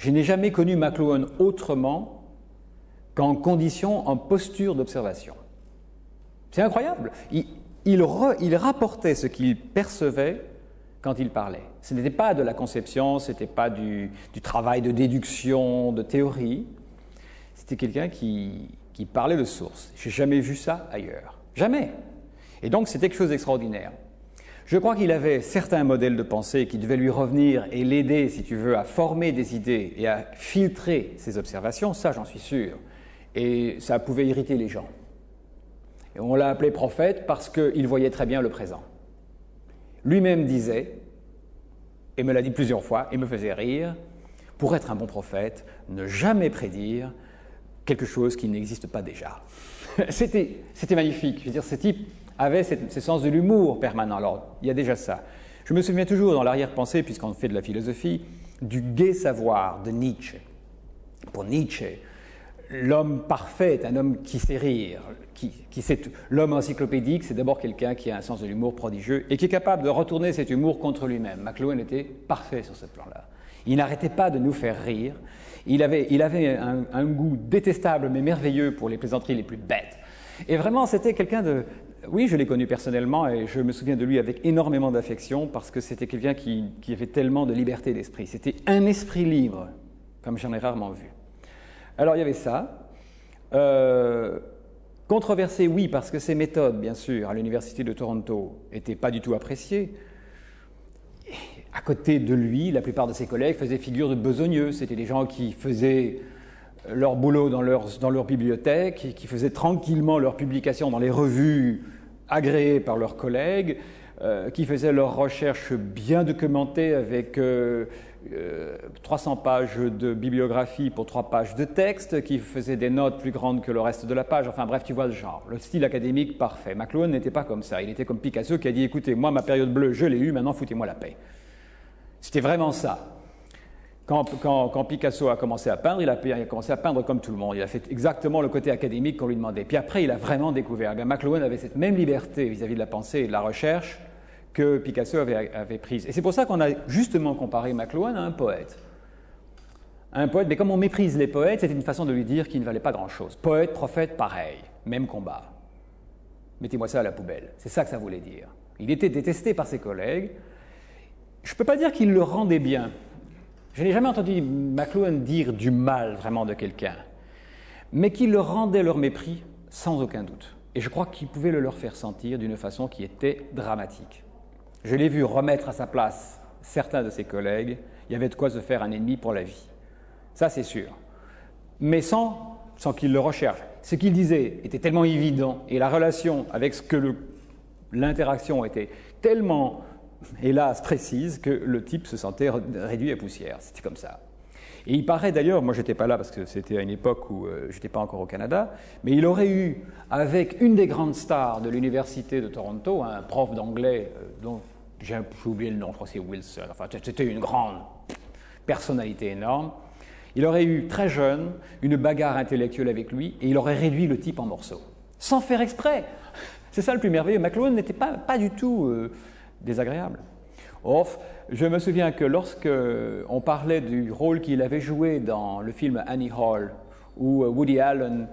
Je n'ai jamais connu McLuhan autrement qu'en condition, en posture d'observation. C'est incroyable. Il rapportait ce qu'il percevait quand il parlait. Ce n'était pas de la conception, ce n'était pas du travail de déduction, de théorie. C'était quelqu'un qui parlait de source. Je n'ai jamais vu ça ailleurs. Jamais. Et donc, c'était quelque chose d'extraordinaire. Je crois qu'il avait certains modèles de pensée qui devaient lui revenir et l'aider, si tu veux, à former des idées et à filtrer ses observations, ça j'en suis sûr. Et ça pouvait irriter les gens. Et on l'a appelé prophète parce qu'il voyait très bien le présent. Lui-même disait, et me l'a dit plusieurs fois, et me faisait rire, pour être un bon prophète, ne jamais prédire quelque chose qui n'existe pas déjà. C'était magnifique. Je veux dire, ce type avait ce sens de l'humour permanent. Alors, il y a déjà ça. Je me souviens toujours, dans l'arrière-pensée, puisqu'on fait de la philosophie, du gai savoir de Nietzsche. Pour Nietzsche, l'homme parfait est un homme qui sait rire. L'homme encyclopédique, c'est d'abord quelqu'un qui a un sens de l'humour prodigieux et qui est capable de retourner cet humour contre lui-même. McLuhan était parfait sur ce plan-là. Il n'arrêtait pas de nous faire rire. Il avait un goût détestable mais merveilleux pour les plaisanteries les plus bêtes. Et vraiment, c'était quelqu'un de... Oui, je l'ai connu personnellement et je me souviens de lui avec énormément d'affection parce que c'était quelqu'un qui avait tellement de liberté d'esprit. C'était un esprit libre, comme j'en ai rarement vu. Alors, il y avait ça. Controversé, oui, parce que ses méthodes, bien sûr, à l'Université de Toronto, n'étaient pas du tout appréciées. À côté de lui, la plupart de ses collègues faisaient figure de besogneux. C'était des gens qui faisaient leur boulot dans leur bibliothèque, qui faisaient tranquillement leurs publications dans les revues agréées par leurs collègues, qui faisaient leurs recherches bien documentées avec 300 pages de bibliographie pour 3 pages de texte, qui faisaient des notes plus grandes que le reste de la page. Enfin bref, tu vois le genre. Le style académique parfait. McLuhan n'était pas comme ça. Il était comme Picasso qui a dit « Écoutez, moi, ma période bleue, je l'ai eue, maintenant foutez-moi la paix ». C'était vraiment ça. Quand Picasso a commencé à peindre, il a commencé à peindre comme tout le monde. Il a fait exactement le côté académique qu'on lui demandait. Puis après, il a vraiment découvert. Bien, McLuhan avait cette même liberté vis-à-vis de la pensée et de la recherche que Picasso avait prise. Et c'est pour ça qu'on a justement comparé McLuhan à un poète. Un poète, mais comme on méprise les poètes, c'était une façon de lui dire qu'il ne valait pas grand-chose. Poète, prophète, pareil, même combat. Mettez-moi ça à la poubelle. C'est ça que ça voulait dire. Il était détesté par ses collègues. Je ne peux pas dire qu'il le rendait bien. Je n'ai jamais entendu McLuhan dire du mal vraiment de quelqu'un, mais qu'il le rendait leur mépris sans aucun doute. Et je crois qu'il pouvait le leur faire sentir d'une façon qui était dramatique. Je l'ai vu remettre à sa place certains de ses collègues. Il y avait de quoi se faire un ennemi pour la vie. Ça, c'est sûr. Mais sans qu'il le recherche. Ce qu'il disait était tellement évident et la relation avec l'interaction était tellement, hélas, précise que le type se sentait réduit à poussière. C'était comme ça. Et il paraît d'ailleurs, moi je n'étais pas là parce que c'était à une époque où je n'étais pas encore au Canada, mais il aurait eu, avec une des grandes stars de l'Université de Toronto, un prof d'anglais dont j'ai oublié le nom, je crois que c'est Wilson, enfin c'était une grande personnalité énorme, il aurait eu très jeune une bagarre intellectuelle avec lui et il aurait réduit le type en morceaux, sans faire exprès. C'est ça le plus merveilleux. McLuhan n'était pas du tout désagréable. Or, je me souviens que lorsque on parlait du rôle qu'il avait joué dans le film Annie Hall, où Woody Allen,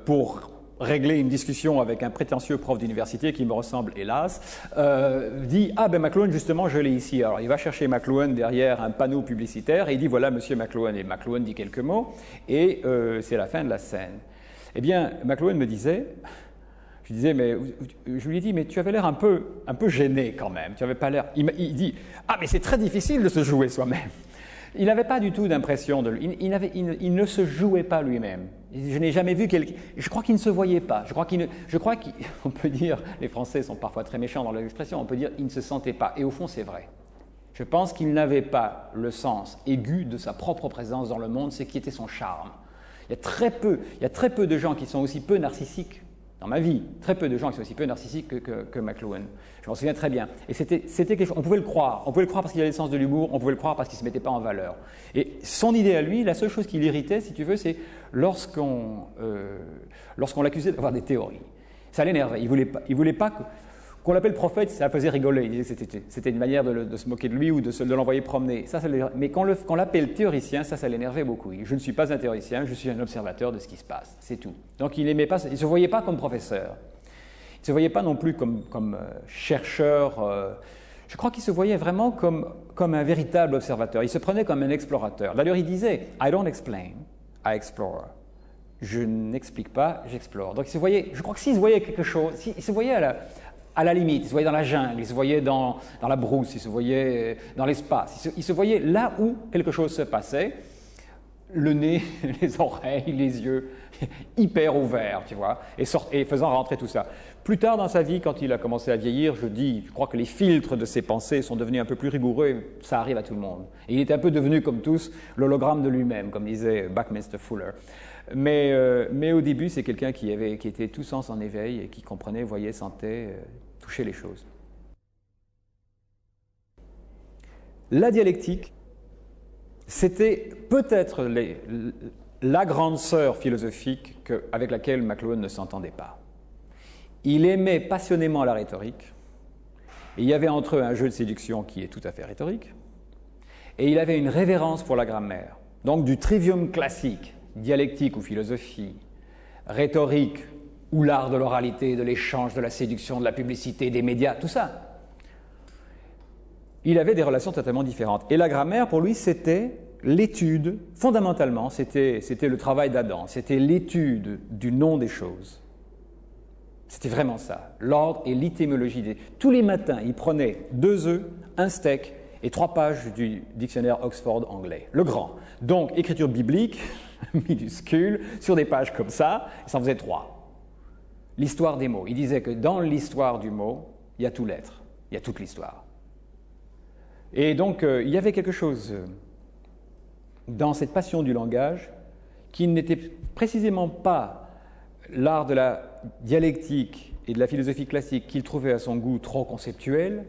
pour régler une discussion avec un prétentieux prof d'université qui me ressemble hélas, dit « Ah ben McLuhan, justement, je l'ai ici ». Alors il va chercher McLuhan derrière un panneau publicitaire et il dit « Voilà Monsieur McLuhan ». Et McLuhan dit quelques mots et c'est la fin de la scène. Eh bien, McLuhan me disait... Je lui ai dit, mais tu avais l'air un peu gêné quand même. Tu avais pas l'air. Il dit, ah, mais c'est très difficile de se jouer soi-même. Il n'avait pas du tout d'impression de lui. Il ne se jouait pas lui-même. Je n'ai jamais vu quelqu'un. Je crois qu'il ne se voyait pas. On peut dire, les Français sont parfois très méchants dans leur expression. On peut dire, il ne se sentait pas. Et au fond, c'est vrai. Je pense qu'il n'avait pas le sens aigu de sa propre présence dans le monde, ce qui était son charme. Il y a très peu de gens qui sont aussi peu narcissiques. Dans ma vie, très peu de gens qui sont aussi peu narcissiques que McLuhan. Je m'en souviens très bien. Et c'était quelque chose, on pouvait le croire. On pouvait le croire parce qu'il avait le sens de l'humour, on pouvait le croire parce qu'il ne se mettait pas en valeur. Et son idée à lui, la seule chose qui l'irritait, si tu veux, c'est lorsqu'on l'accusait d'avoir des théories. Ça l'énervait. Il voulait pas Qu'on l'appelle prophète, ça faisait rigoler. Il disait que c'était une manière de se moquer de lui ou de l'envoyer promener. Mais qu'on l'appelle théoricien, ça l'énervait beaucoup. Je ne suis pas un théoricien, je suis un observateur de ce qui se passe. C'est tout. Donc il ne se voyait pas comme professeur. Il ne se voyait pas non plus comme chercheur. Je crois qu'il se voyait vraiment comme un véritable observateur. Il se prenait comme un explorateur. D'ailleurs, il disait « I don't explain, I explore ». Je n'explique pas, j'explore. Donc il se voyait, je crois que s'il se voyait quelque chose, il se voyait à la limite, il se voyait dans la jungle, il se voyait dans la brousse, il se voyait dans l'espace, il se voyait là où quelque chose se passait, le nez, les oreilles, les yeux, hyper ouverts, tu vois, et faisant rentrer tout ça. Plus tard dans sa vie, quand il a commencé à vieillir, je crois que les filtres de ses pensées sont devenus un peu plus rigoureux, et ça arrive à tout le monde. Et il est un peu devenu, comme tous, l'hologramme de lui-même, comme disait Buckminster Fuller. Mais au début, c'est quelqu'un qui était tout sens en éveil et qui comprenait, voyait, sentait, touchait les choses. La dialectique, c'était peut-être la grande sœur philosophique avec laquelle McLuhan ne s'entendait pas. Il aimait passionnément la rhétorique, et il y avait entre eux un jeu de séduction qui est tout à fait rhétorique, et il avait une révérence pour la grammaire, donc du trivium classique, dialectique ou philosophie, rhétorique ou l'art de l'oralité, de l'échange, de la séduction, de la publicité, des médias, tout ça. Il avait des relations totalement différentes. Et la grammaire, pour lui, c'était l'étude, fondamentalement, c'était le travail d'Adam, c'était l'étude du nom des choses. C'était vraiment ça, l'ordre et l'étymologie. Tous les matins, il prenait 2 œufs, un steak et 3 pages du dictionnaire Oxford anglais, le grand. Donc, écriture biblique, minuscule, sur des pages comme ça, il s'en faisait 3. L'histoire des mots. Il disait que dans l'histoire du mot, il y a tout l'être, il y a toute l'histoire. Et donc, il y avait quelque chose dans cette passion du langage qui n'était précisément pas l'art de la dialectique et de la philosophie classique qu'il trouvait à son goût trop conceptuel,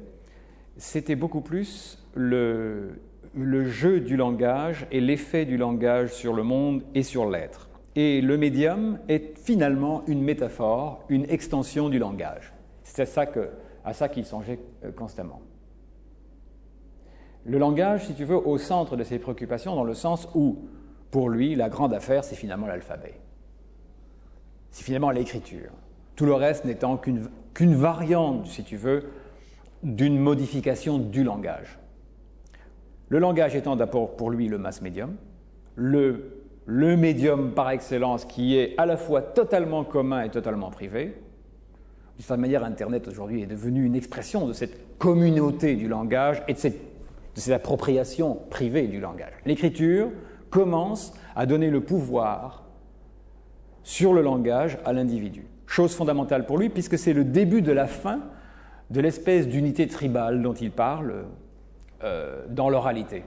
c'était beaucoup plus le jeu du langage et l'effet du langage sur le monde et sur l'être. Et le médium est finalement une métaphore, une extension du langage. C'est à ça qu'il songeait constamment. Le langage, si tu veux, au centre de ses préoccupations, dans le sens où, pour lui, la grande affaire, c'est finalement l'alphabet. C'est finalement l'écriture. Tout le reste n'étant qu'une variante, si tu veux, d'une modification du langage. Le langage étant d'abord pour lui le mass médium, le médium par excellence qui est à la fois totalement commun et totalement privé. De cette manière, Internet aujourd'hui est devenu une expression de cette communauté du langage et de cette appropriation privée du langage. L'écriture commence à donner le pouvoir sur le langage à l'individu. Chose fondamentale pour lui, puisque c'est le début de la fin de l'espèce d'unité tribale dont il parle dans l'oralité.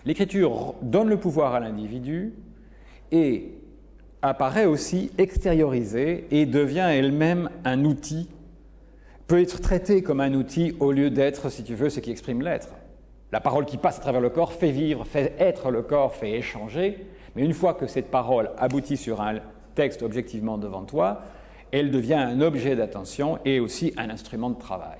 L'écriture donne le pouvoir à l'individu et apparaît aussi extériorisée et devient elle-même un outil, peut être traitée comme un outil au lieu d'être, si tu veux, ce qui exprime l'être. La parole qui passe à travers le corps fait vivre, fait être le corps, fait échanger, mais une fois que cette parole aboutit sur un texte objectivement devant toi, elle devient un objet d'attention et aussi un instrument de travail.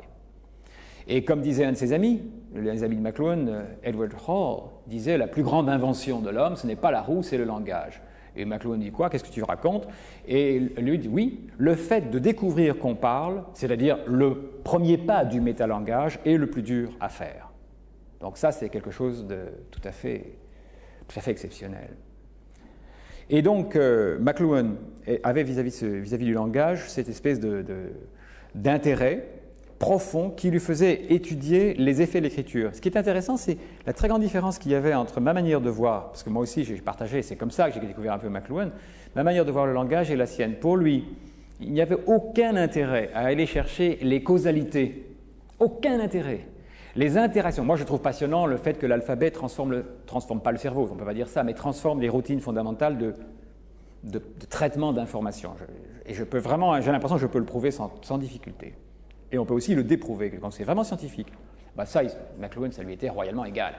Et comme disait un de ses amis, les amis de McLuhan, Edward Hall, disait « La plus grande invention de l'homme, ce n'est pas la roue, c'est le langage ». Et McLuhan dit quoi? Qu'est-ce que tu racontes? Et lui dit oui, le fait de découvrir qu'on parle, c'est-à-dire le premier pas du métalangage, est le plus dur à faire. Donc ça, c'est quelque chose de tout à fait exceptionnel. Et donc, McLuhan avait vis-à-vis du langage cette espèce d'intérêt profond qui lui faisait étudier les effets de l'écriture. Ce qui est intéressant, c'est la très grande différence qu'il y avait entre ma manière de voir, parce que moi aussi j'ai partagé, c'est comme ça que j'ai découvert un peu McLuhan, ma manière de voir le langage et la sienne. Pour lui, il n'y avait aucun intérêt à aller chercher les causalités, aucun intérêt. Les interactions, moi je trouve passionnant le fait que l'alphabet transforme pas le cerveau, on ne peut pas dire ça, mais transforme les routines fondamentales de traitement d'informations. Et je peux vraiment, j'ai l'impression que je peux le prouver sans difficulté. Et on peut aussi le déprouver, quand c'est vraiment scientifique. Ça, McLuhan, ça lui était royalement égal.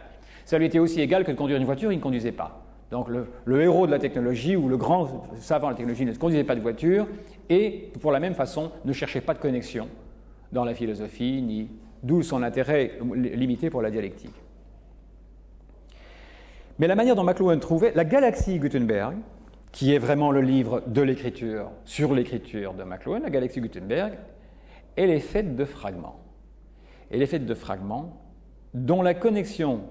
Ça lui était aussi égal que de conduire une voiture, il ne conduisait pas. Donc le héros de la technologie ou le grand savant de la technologie ne conduisait pas de voiture et, pour la même façon, ne cherchait pas de connexion dans la philosophie, d'où son intérêt limité pour la dialectique. Mais la manière dont McLuhan trouvait la galaxie Gutenberg, qui est vraiment le livre de l'écriture, sur l'écriture de McLuhan, la galaxie Gutenberg, elle est faite de fragments. Elle est faite de fragments dont la connexion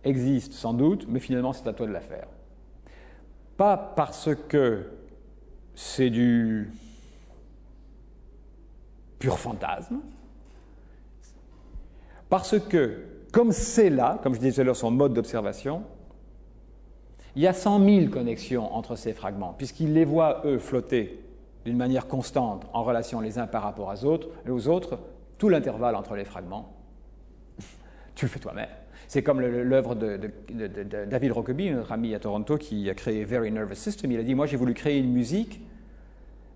existe sans doute, mais finalement c'est à toi de la faire. Pas parce que c'est du pur fantasme, parce que, comme c'est là, comme je disais tout à l'heure, son mode d'observation, il y a 100 000 connexions entre ces fragments, puisqu'il les voit, eux, flotter d'une manière constante en relation les uns par rapport aux autres, tout l'intervalle entre les fragments, tu le fais toi-même. C'est comme l'œuvre de David Rockaby, notre ami à Toronto, qui a créé Very Nervous System. Il a dit, moi j'ai voulu créer une musique,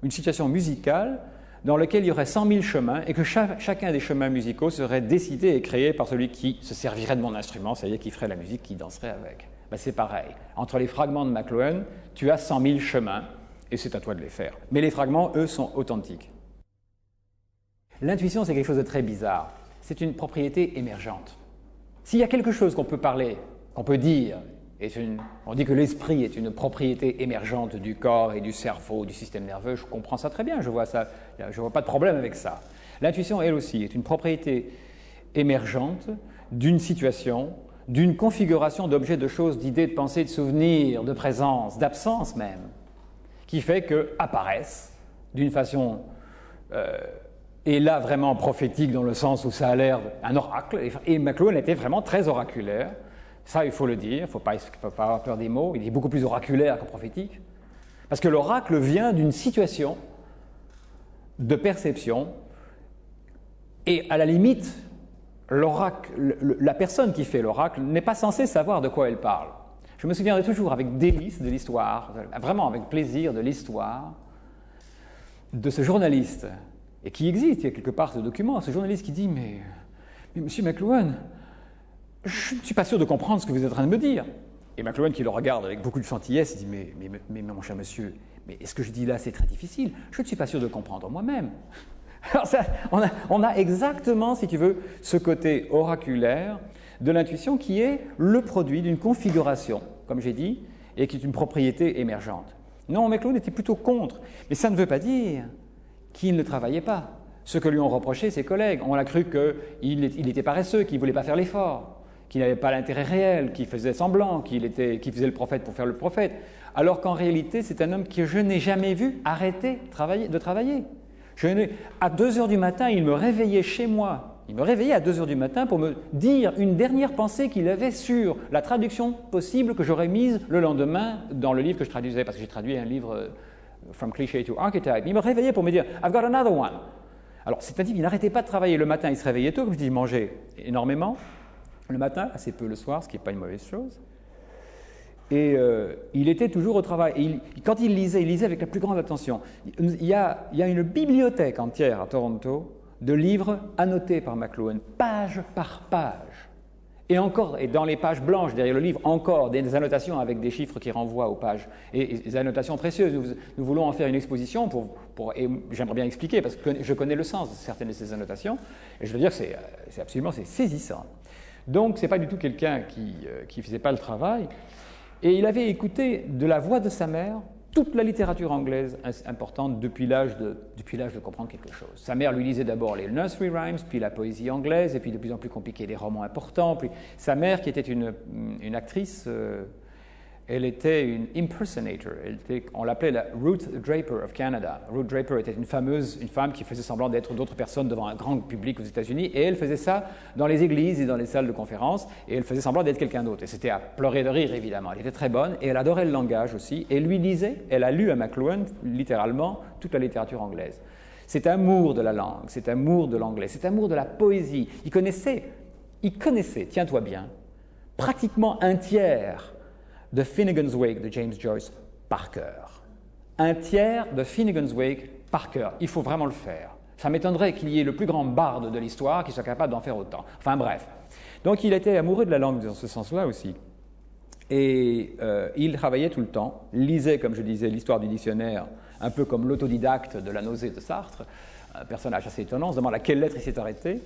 une situation musicale dans laquelle il y aurait 100 000 chemins et que chacun des chemins musicaux serait décidé et créé par celui qui se servirait de mon instrument, c'est-à-dire qui ferait la musique, qui danserait avec. Ben, c'est pareil. Entre les fragments de McLuhan, tu as 100 000 chemins et c'est à toi de les faire. Mais les fragments, eux, sont authentiques. L'intuition, c'est quelque chose de très bizarre. C'est une propriété émergente. S'il y a quelque chose qu'on peut parler, qu'on peut dire, on dit que l'esprit est une propriété émergente du corps et du cerveau, du système nerveux, je comprends ça très bien, je vois pas de problème avec ça. L'intuition, elle aussi, est une propriété émergente d'une situation, d'une configuration d'objets, de choses, d'idées, de pensées, de souvenirs, de présence, d'absence même, qui fait qu'apparaissent d'une façon et là vraiment prophétique dans le sens où ça a l'air d'un oracle, et McLuhan était vraiment très oraculaire, ça il faut le dire, il ne faut pas avoir peur des mots, il est beaucoup plus oraculaire que prophétique, parce que l'oracle vient d'une situation de perception, et à la limite, la personne qui fait l'oracle n'est pas censée savoir de quoi elle parle. Je me souviendrai toujours avec délice de l'histoire, vraiment avec plaisir de l'histoire, de ce journaliste, et qui existe, il y a quelque part ce document, ce journaliste qui dit « Mais monsieur McLuhan, je ne suis pas sûr de comprendre ce que vous êtes en train de me dire. » Et McLuhan, qui le regarde avec beaucoup de gentillesse, dit « Mais mon cher monsieur, mais ce que je dis là, c'est très difficile. Je ne suis pas sûr de comprendre moi-même. » Alors ça, on a exactement, si tu veux, ce côté oraculaire de l'intuition qui est le produit d'une configuration, comme j'ai dit, et qui est une propriété émergente. Non, McLuhan était plutôt contre, mais ça ne veut pas dire qu'il ne travaillait pas. Ce que lui ont reproché ses collègues, on a cru qu'il était paresseux, qu'il ne voulait pas faire l'effort, qu'il n'avait pas l'intérêt réel, qu'il faisait semblant, qu'il faisait le prophète pour faire le prophète, alors qu'en réalité, c'est un homme que je n'ai jamais vu arrêter de travailler. À 2 heures du matin, il me réveillait chez moi. Il me réveillait à 2 heures du matin pour me dire une dernière pensée qu'il avait sur la traduction possible que j'aurais mise le lendemain dans le livre que je traduisais, parce que j'ai traduit un livre From Cliché to Archetype. Il me réveillait pour me dire I've got another one. Alors, c'est-à-dire qu'il n'arrêtait pas de travailler. Le matin, il se réveillait tôt, comme je dis, il mangeait énormément. Le matin, assez peu le soir, ce qui n'est pas une mauvaise chose. Et il était toujours au travail. Et quand il lisait avec la plus grande attention. Il y a une bibliothèque entière à Toronto de livres annotés par McLuhan, page par page. Et encore, et dans les pages blanches derrière le livre, encore des annotations avec des chiffres qui renvoient aux pages. Et des annotations précieuses. Nous voulons en faire une exposition et j'aimerais bien expliquer, parce que je connais le sens de certaines de ces annotations. Et je veux dire que c'est saisissant. Donc, ce n'est pas du tout quelqu'un qui ne faisait pas le travail. Et il avait écouté de la voix de sa mère toute la littérature anglaise importante depuis l'âge de comprendre quelque chose. Sa mère lui lisait d'abord les nursery rhymes, puis la poésie anglaise, et puis de plus en plus compliqué les romans importants. Puis sa mère, qui était une actrice, elle était une impersonator. On l'appelait la Ruth Draper of Canada. Ruth Draper était une femme qui faisait semblant d'être d'autres personnes devant un grand public aux États-Unis, et elle faisait ça dans les églises et dans les salles de conférences, et elle faisait semblant d'être quelqu'un d'autre. Et c'était à pleurer de rire, évidemment. Elle était très bonne, et elle adorait le langage aussi, et lui lisait, elle a lu à McLuhan, littéralement, toute la littérature anglaise. Cet amour de la langue, cet amour de l'anglais, cet amour de la poésie, il connaissait, tiens-toi bien, pratiquement un tiers de Finnegan's Wake de James Joyce par cœur. Un tiers de Finnegan's Wake par cœur. Il faut vraiment le faire. Ça m'étonnerait qu'il y ait le plus grand barde de l'histoire qui soit capable d'en faire autant. Enfin bref. Donc il était amoureux de la langue dans ce sens-là aussi. Et il travaillait tout le temps, lisait, comme je disais, l'histoire du dictionnaire, un peu comme l'autodidacte de la nausée de Sartre, un personnage assez étonnant. On se demande à quelle lettre il s'est arrêté,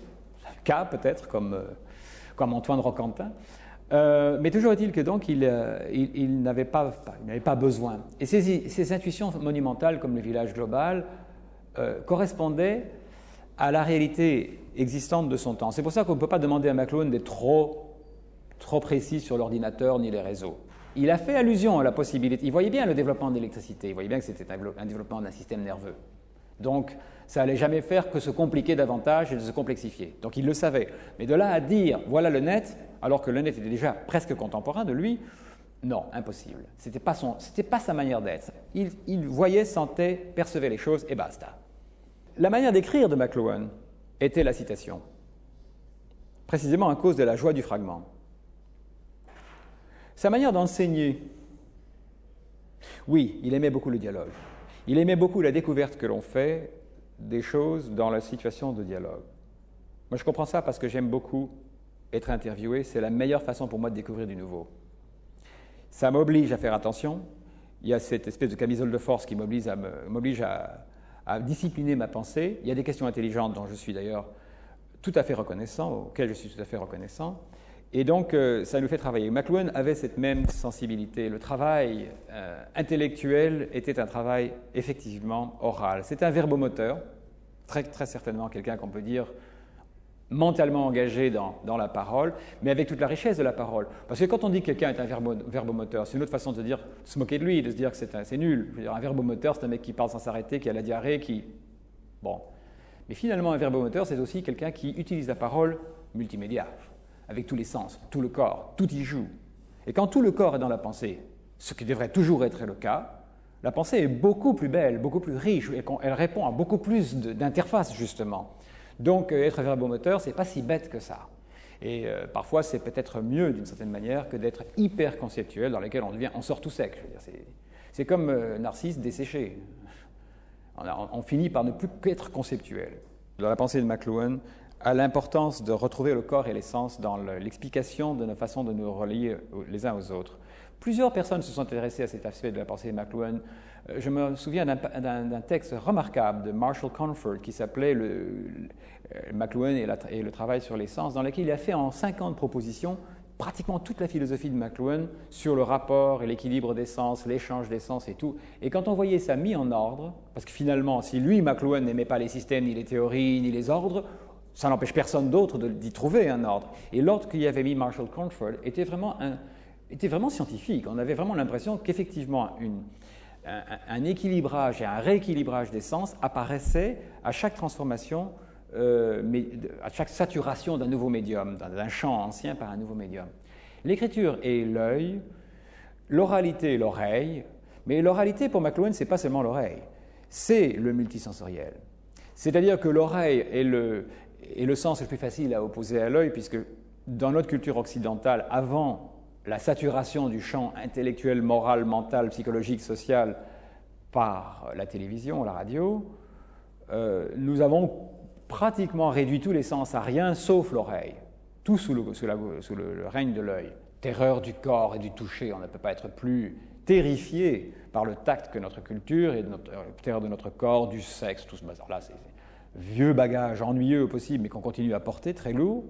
K peut-être, comme Antoine Roquentin. Mais toujours est-il que donc il n'avait pas besoin. Et ces intuitions monumentales, comme le village global, correspondaient à la réalité existante de son temps. C'est pour ça qu'on ne peut pas demander à McLuhan d'être trop précis sur l'ordinateur ni les réseaux. Il a fait allusion à la possibilité, il voyait bien le développement de l'électricité, il voyait bien que c'était un développement d'un système nerveux. Donc, ça n'allait jamais faire que se compliquer davantage et de se complexifier. Donc, il le savait. Mais de là à dire, voilà le net, alors que le net était déjà presque contemporain de lui, non, impossible. Ce n'était pas sa manière d'être. Il voyait, sentait, percevait les choses et basta. La manière d'écrire de McLuhan était la citation, précisément à cause de la joie du fragment. Sa manière d'enseigner, oui, il aimait beaucoup le dialogue. Il aimait beaucoup la découverte que l'on fait des choses dans la situation de dialogue. Moi, je comprends ça parce que j'aime beaucoup être interviewé. C'est la meilleure façon pour moi de découvrir du nouveau. Ça m'oblige à faire attention. Il y a cette espèce de camisole de force qui m'oblige à discipliner ma pensée. Il y a des questions intelligentes dont je suis d'ailleurs tout à fait reconnaissant, auxquelles je suis tout à fait reconnaissant. Et donc, ça nous fait travailler. McLuhan avait cette même sensibilité. Le travail intellectuel était un travail effectivement oral. C'est un verbomoteur, très, très certainement quelqu'un qu'on peut dire mentalement engagé dans la parole, mais avec toute la richesse de la parole. Parce que quand on dit que quelqu'un est un verbomoteur, c'est une autre façon de se moquer de lui, de se dire que c'est nul. Je veux dire, un verbomoteur, c'est un mec qui parle sans s'arrêter, qui a la diarrhée, Bon. Mais finalement, un verbomoteur, c'est aussi quelqu'un qui utilise la parole multimédia, avec tous les sens, tout le corps, tout y joue. Et quand tout le corps est dans la pensée, ce qui devrait toujours être le cas, la pensée est beaucoup plus belle, beaucoup plus riche, et elle répond à beaucoup plus d'interfaces, justement. Donc, être verbomoteur, c'est pas si bête que ça. Et parfois, c'est peut-être mieux, d'une certaine manière, que d'être hyper conceptuel, dans lequel on sort tout sec. Je veux dire, c'est comme Narcisse desséché. On finit par ne plus qu'être conceptuel. Dans la pensée de McLuhan, à l'importance de retrouver le corps et l'essence dans l'explication de nos façons de nous relier les uns aux autres. Plusieurs personnes se sont intéressées à cet aspect de la pensée de McLuhan. Je me souviens d'un texte remarquable de Marshall Comfort qui s'appelait McLuhan et le travail sur l'essence, dans lequel il a fait en 50 propositions pratiquement toute la philosophie de McLuhan sur le rapport et l'équilibre des sens, l'échange des sens et tout. Et quand on voyait ça mis en ordre, parce que finalement, si lui, McLuhan, n'aimait pas les systèmes, ni les théories, ni les ordres, ça n'empêche personne d'autre d'y trouver un ordre. Et l'ordre qu'il y avait mis Marshall Comfort était vraiment scientifique. On avait vraiment l'impression qu'effectivement, un équilibrage et un rééquilibrage des sens apparaissaient à chaque transformation, à chaque saturation d'un nouveau médium, d'un champ ancien par un nouveau médium. L'écriture est l'œil, l'oralité l'oreille, mais l'oralité pour McLuhan, ce n'est pas seulement l'oreille, c'est le multisensoriel. C'est-à-dire que l'oreille est le sens le plus facile à opposer à l'œil, puisque dans notre culture occidentale, avant la saturation du champ intellectuel, moral, mental, psychologique, social par la télévision, la radio, nous avons pratiquement réduit tous les sens à rien sauf l'oreille, tout sous le règne de l'œil. Terreur du corps et du toucher, on ne peut pas être plus terrifié par le tact que notre culture et terreur de notre corps, du sexe, tout ce bazar-là, c'est vieux bagage ennuyeux au possible, mais qu'on continue à porter, très lourd.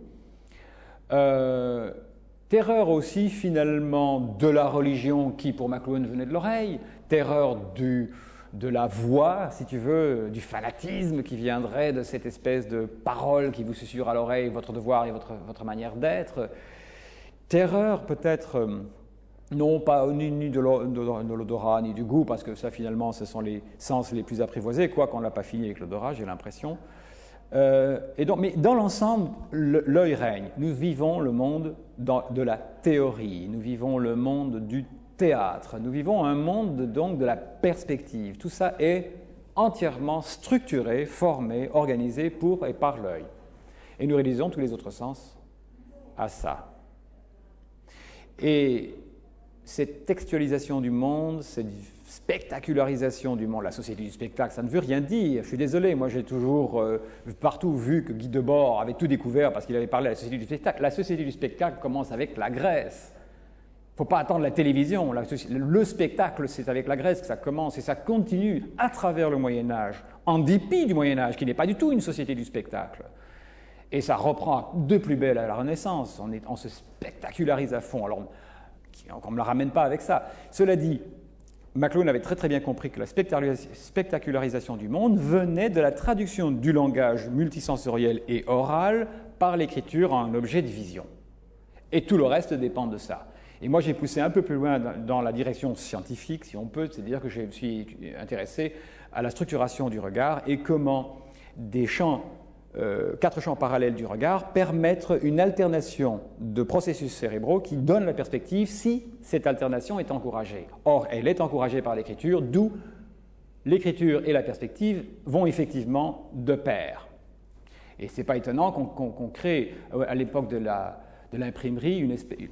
Terreur aussi, finalement, de la religion qui, pour McLuhan, venait de l'oreille. Terreur de la voix, si tu veux, du fanatisme qui viendrait de cette espèce de parole qui vous susurre à l'oreille votre devoir et votre manière d'être. Terreur, peut-être, non pas ni de l'odorat, ni du goût, parce que ça, finalement, ce sont les sens les plus apprivoisés, quoi qu'on n'a pas fini avec l'odorat, j'ai l'impression. Mais dans l'ensemble, l'œil règne. Nous vivons le monde de la théorie, nous vivons le monde du théâtre, nous vivons un monde donc de la perspective. Tout ça est entièrement structuré, formé, organisé pour et par l'œil. Et nous réduisons tous les autres sens à ça. Et cette textualisation du monde, cette spectacularisation du monde, la société du spectacle, ça ne veut rien dire. Je suis désolé, moi j'ai toujours partout vu que Guy Debord avait tout découvert parce qu'il avait parlé à la société du spectacle. La société du spectacle commence avec la Grèce. Il faut pas attendre la télévision. Le spectacle, c'est avec la Grèce que ça commence et ça continue à travers le Moyen-Âge, en dépit du Moyen-Âge, qui n'est pas du tout une société du spectacle. Et ça reprend de plus belle à la Renaissance. On se spectacularise à fond. Alors, on ne me la ramène pas avec ça. Cela dit, McLuhan avait très très bien compris que la spectacularisation du monde venait de la traduction du langage multisensoriel et oral par l'écriture en un objet de vision. Et tout le reste dépend de ça. Et moi, j'ai poussé un peu plus loin dans la direction scientifique, si on peut, c'est-à-dire que je me suis intéressé à la structuration du regard et comment des champs, 4 champs parallèles du regard permettent une alternation de processus cérébraux qui donnent la perspective si cette alternation est encouragée. Or, elle est encouragée par l'écriture, d'où l'écriture et la perspective vont effectivement de pair. Et ce n'est pas étonnant qu'on crée, à l'époque de l'imprimerie,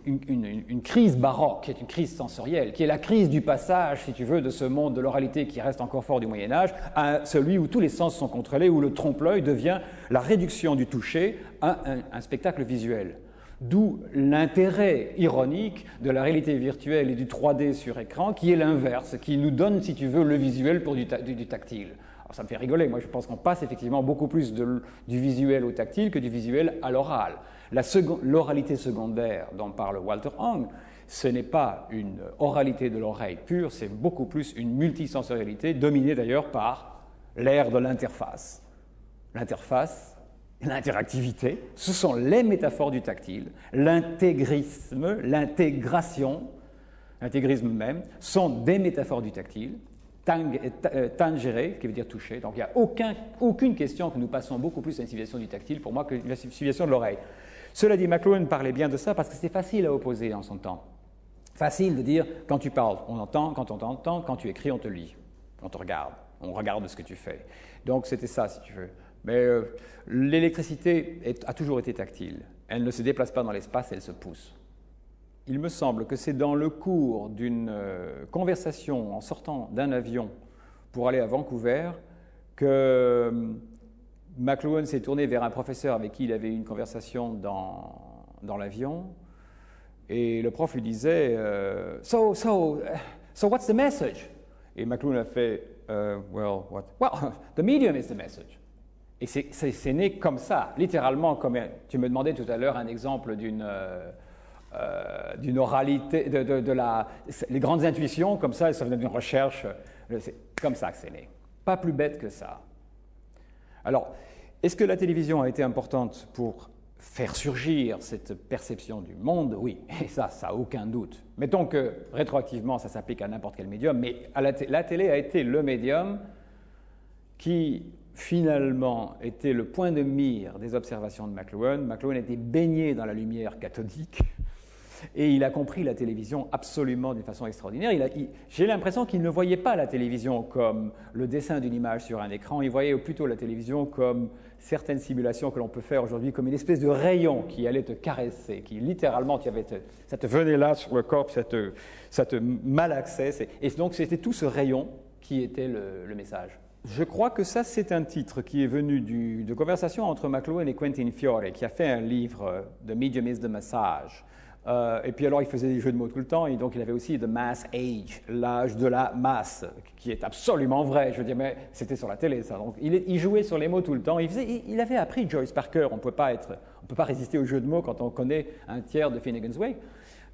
une crise baroque, qui est une crise sensorielle, qui est la crise du passage, si tu veux, de ce monde de l'oralité qui reste encore fort du Moyen-Âge, à celui où tous les sens sont contrôlés, où le trompe-l'œil devient la réduction du toucher à un spectacle visuel. D'où l'intérêt ironique de la réalité virtuelle et du 3D sur écran, qui est l'inverse, qui nous donne, si tu veux, le visuel pour du tactile. Alors ça me fait rigoler, moi je pense qu'on passe effectivement beaucoup plus du visuel au tactile que du visuel à l'oral. L'oralité secondaire dont parle Walter Hong, ce n'est pas une oralité de l'oreille pure, c'est beaucoup plus une multisensorialité dominée d'ailleurs par l'ère de l'interface. L'interface, l'interactivité, ce sont les métaphores du tactile. L'intégrisme, l'intégration, l'intégrisme même, sont des métaphores du tactile. Tangere, qui veut dire toucher. Donc il n'y a aucune question que nous passons beaucoup plus à une civilisation du tactile, pour moi, que la civilisation de l'oreille. Cela dit, McLuhan parlait bien de ça parce que c'était facile à opposer en son temps. Facile de dire, quand tu parles, on entend, quand on t'entend, quand tu écris, on te lit, on te regarde, on regarde ce que tu fais. Donc c'était ça, si tu veux. Mais l'électricité a toujours été tactile. Elle ne se déplace pas dans l'espace, elle se pousse. Il me semble que c'est dans le cours d'une conversation en sortant d'un avion pour aller à Vancouver que McLuhan s'est tourné vers un professeur avec qui il avait eu une conversation dans l'avion et le prof lui disait So what's the message? Et McLuhan a fait well, the medium is the message. Et c'est né comme ça, littéralement, comme tu me demandais tout à l'heure un exemple d'une oralité, les grandes intuitions, comme ça venait d'une recherche, c'est comme ça que c'est né. Pas plus bête que ça. Alors, est-ce que la télévision a été importante pour faire surgir cette perception du monde? Oui, et ça n'a aucun doute. Mettons que, rétroactivement, ça s'applique à n'importe quel médium, mais la télé a été le médium qui, finalement, était le point de mire des observations de McLuhan. McLuhan était baigné dans la lumière cathodique, et il a compris la télévision absolument d'une façon extraordinaire. J'ai l'impression qu'il ne voyait pas la télévision comme le dessin d'une image sur un écran, il voyait plutôt la télévision comme certaines simulations que l'on peut faire aujourd'hui, comme une espèce de rayon qui allait te caresser, qui littéralement, ça te venait là sur le corps, ça te malaxait. Et donc c'était tout ce rayon qui était le message. Je crois que ça, c'est un titre qui est venu de conversation entre McLuhan et Quentin Fiore, qui a fait un livre, The Medium is the Massage. Et puis alors, il faisait des jeux de mots tout le temps, et donc il avait aussi The Mass Age, l'âge de la masse, qui est absolument vrai. Je veux dire, mais c'était sur la télé, ça. Donc il jouait sur les mots tout le temps. Il avait appris Joyce Parker. On ne peut pas résister aux jeux de mots quand on connaît un tiers de Finnegan's Wake.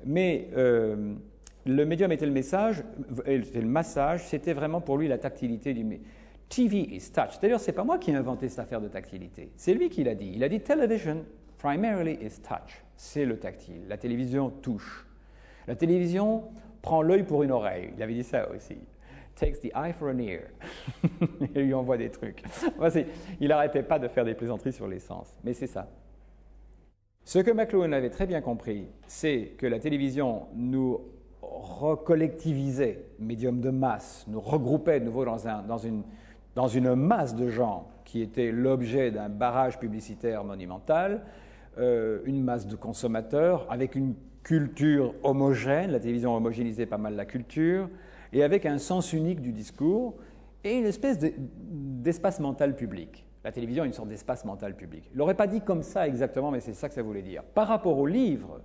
Mais le médium était le message, était le massage. C'était vraiment pour lui la tactilité du TV is touch. D'ailleurs, c'est pas moi qui ai inventé cette affaire de tactilité. C'est lui qui l'a dit. Il a dit television primarily is touch. C'est le tactile. La télévision touche. La télévision prend l'œil pour une oreille. Il avait dit ça aussi. Takes the eye for an ear. Il lui envoie des trucs. Il n'arrêtait pas de faire des plaisanteries sur les sens. Mais c'est ça. Ce que McLuhan avait très bien compris, c'est que la télévision nous recollectivisait, médium de masse, nous regroupait de nouveau dans une masse de gens qui était l'objet d'un barrage publicitaire monumental, une masse de consommateurs avec une culture homogène, la télévision homogénisait pas mal la culture, et avec un sens unique du discours et une espèce d'espace mental public. La télévision est une sorte d'espace mental public. Il ne l'aurait pas dit comme ça exactement, mais c'est ça que ça voulait dire. Par rapport au livre,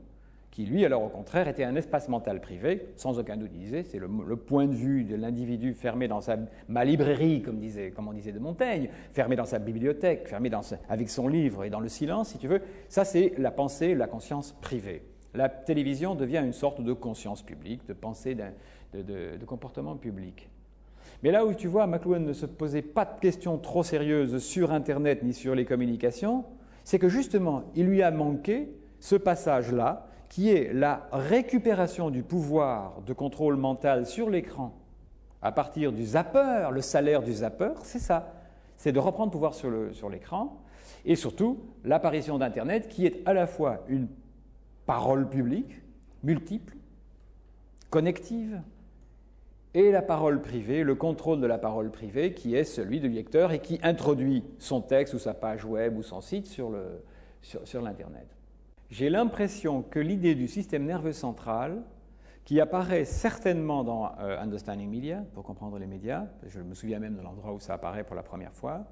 qui lui, alors au contraire, était un espace mental privé, sans aucun doute, il disait, c'est le point de vue de l'individu fermé dans ma librairie, comme on disait de Montaigne, fermé dans sa bibliothèque, fermé avec son livre et dans le silence, si tu veux. Ça, c'est la pensée, la conscience privée. La télévision devient une sorte de conscience publique, de pensée, de comportement public. Mais là où tu vois, McLuhan ne se posait pas de questions trop sérieuses sur Internet ni sur les communications, c'est que justement, il lui a manqué ce passage-là, qui est la récupération du pouvoir de contrôle mental sur l'écran à partir du zapper, le salaire du zapper, c'est ça, c'est de reprendre pouvoir sur l'écran, et surtout l'apparition d'Internet qui est à la fois une parole publique, multiple, connective, et la parole privée, le contrôle de la parole privée qui est celui du lecteur et qui introduit son texte ou sa page web ou son site sur l'Internet. J'ai l'impression que l'idée du système nerveux central, qui apparaît certainement dans Understanding Media, pour comprendre les médias, je me souviens même de l'endroit où ça apparaît pour la première fois,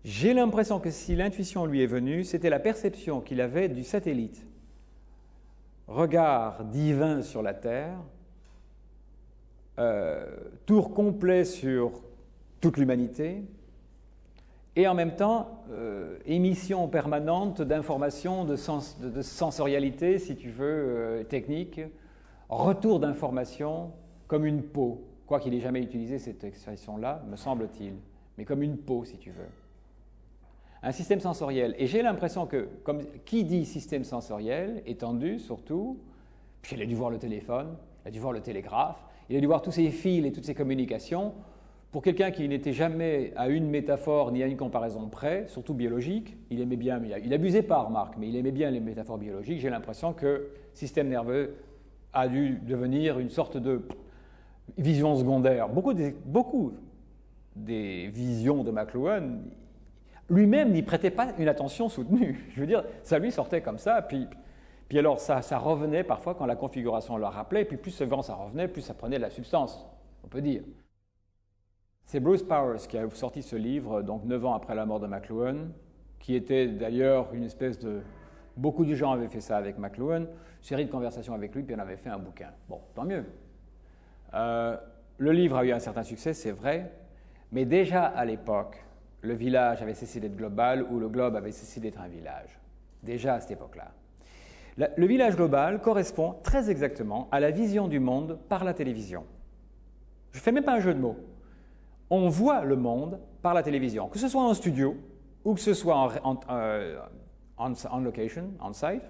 j'ai l'impression que si l'intuition lui est venue, c'était la perception qu'il avait du satellite. Regard divin sur la Terre, tour complet sur toute l'humanité, et en même temps, émission permanente d'informations, de sensorialité, si tu veux, technique, retour d'informations comme une peau, quoiqu'il n'ait jamais utilisé cette expression-là, me semble-t-il, mais comme une peau, si tu veux. Un système sensoriel. Et j'ai l'impression que, qui dit système sensoriel, étendu surtout, puis il a dû voir le téléphone, il a dû voir le télégraphe, il a dû voir tous ces fils et toutes ces communications. Pour quelqu'un qui n'était jamais à une métaphore ni à une comparaison près, surtout biologique, il aimait bien, il n'abusait pas, remarque, mais il aimait bien les métaphores biologiques. J'ai l'impression que le système nerveux a dû devenir une sorte de vision secondaire. Beaucoup des visions de McLuhan, lui-même n'y prêtait pas une attention soutenue. Je veux dire, ça lui sortait comme ça, puis alors ça revenait parfois quand la configuration le rappelait, puis plus souvent ça revenait, plus ça prenait de la substance, on peut dire. C'est Bruce Powers qui a sorti ce livre, donc 9 ans après la mort de McLuhan, qui était d'ailleurs une espèce de... Beaucoup de gens avaient fait ça avec McLuhan, série de conversations avec lui, puis on avait fait un bouquin. Bon, tant mieux. Le livre a eu un certain succès, c'est vrai, mais déjà à l'époque, le village avait cessé d'être global ou le globe avait cessé d'être un village. Déjà à cette époque-là. Le village global correspond très exactement à la vision du monde par la télévision. Je ne fais même pas un jeu de mots. On voit le monde par la télévision, que ce soit en studio ou que ce soit on location, on site.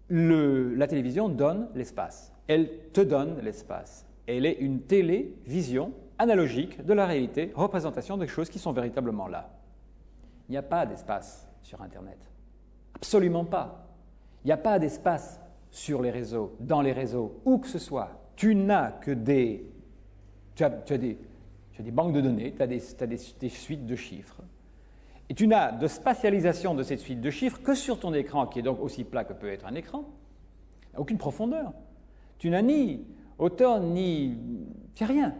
La télévision donne l'espace. Elle te donne l'espace. Elle est une télévision analogique de la réalité, représentation des choses qui sont véritablement là. Il n'y a pas d'espace sur Internet. Absolument pas. Il n'y a pas d'espace sur les réseaux, dans les réseaux, où que ce soit. Tu n'as que des... Tu as des banques de données, tu as des suites de chiffres. Et tu n'as de spatialisation de cette suite de chiffres que sur ton écran, qui est donc aussi plat que peut être un écran. Aucune profondeur. Tu n'as ni hauteur, ni rien.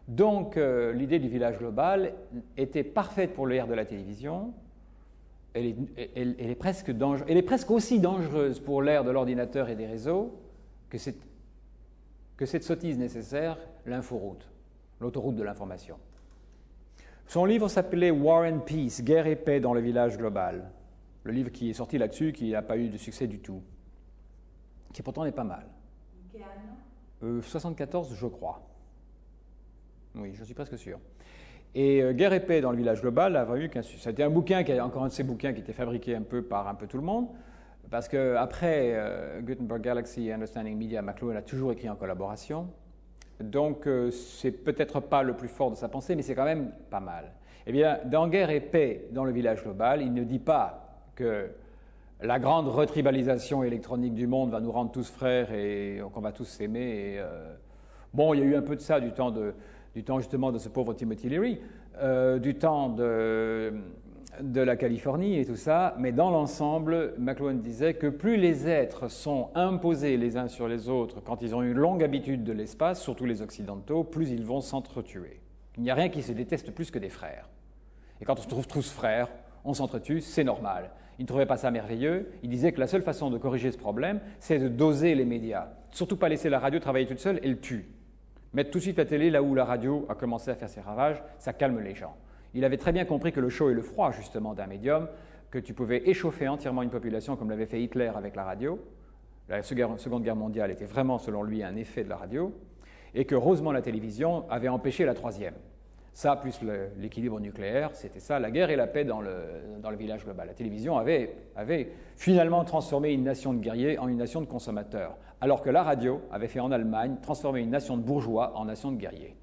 Donc, l'idée du village global était parfaite pour l'ère de la télévision. Elle est presque aussi dangereuse pour l'ère de l'ordinateur et des réseaux que cette sottise nécessaire, l'inforoute, l'autoroute de l'information. Son livre s'appelait War and Peace, Guerre et paix dans le village global. Le livre qui est sorti là-dessus, qui n'a pas eu de succès du tout. Qui pourtant n'est pas mal. Quelle année ? 74, je crois. Oui, je suis presque sûr. Et Guerre et paix dans le village global a eu qu'un succès. C'était un bouquin, encore un de ces bouquins qui était fabriqué un peu par un peu tout le monde, parce qu'après Gutenberg Galaxy et Understanding Media, McLuhan a toujours écrit en collaboration. Donc c'est peut-être pas le plus fort de sa pensée, mais c'est quand même pas mal. Eh bien, dans Guerre et paix dans le village global, il ne dit pas que la grande retribalisation électronique du monde va nous rendre tous frères et qu'on va tous s'aimer. Bon, il y a eu un peu de ça du temps justement de ce pauvre Timothy Leary, du temps de la Californie et tout ça, mais dans l'ensemble, McLuhan disait que plus les êtres sont imposés les uns sur les autres quand ils ont une longue habitude de l'espace, surtout les occidentaux, plus ils vont s'entretuer. Il n'y a rien qui se déteste plus que des frères. Et quand on se trouve tous frères, on s'entretue, c'est normal. Il ne trouvait pas ça merveilleux. Il disait que la seule façon de corriger ce problème, c'est de doser les médias. Surtout pas laisser la radio travailler toute seule, elle tue. Mettre tout de suite la télé là où la radio a commencé à faire ses ravages, ça calme les gens. Il avait très bien compris que le chaud et le froid, justement, d'un médium, que tu pouvais échauffer entièrement une population comme l'avait fait Hitler avec la radio. La Seconde Guerre mondiale était vraiment, selon lui, un effet de la radio, et que, heureusement, la télévision avait empêché la troisième. Ça, plus l'équilibre nucléaire, c'était ça, la guerre et la paix dans le village global. La télévision avait finalement transformé une nation de guerriers en une nation de consommateurs, alors que la radio avait fait en Allemagne transformer une nation de bourgeois en nation de guerriers.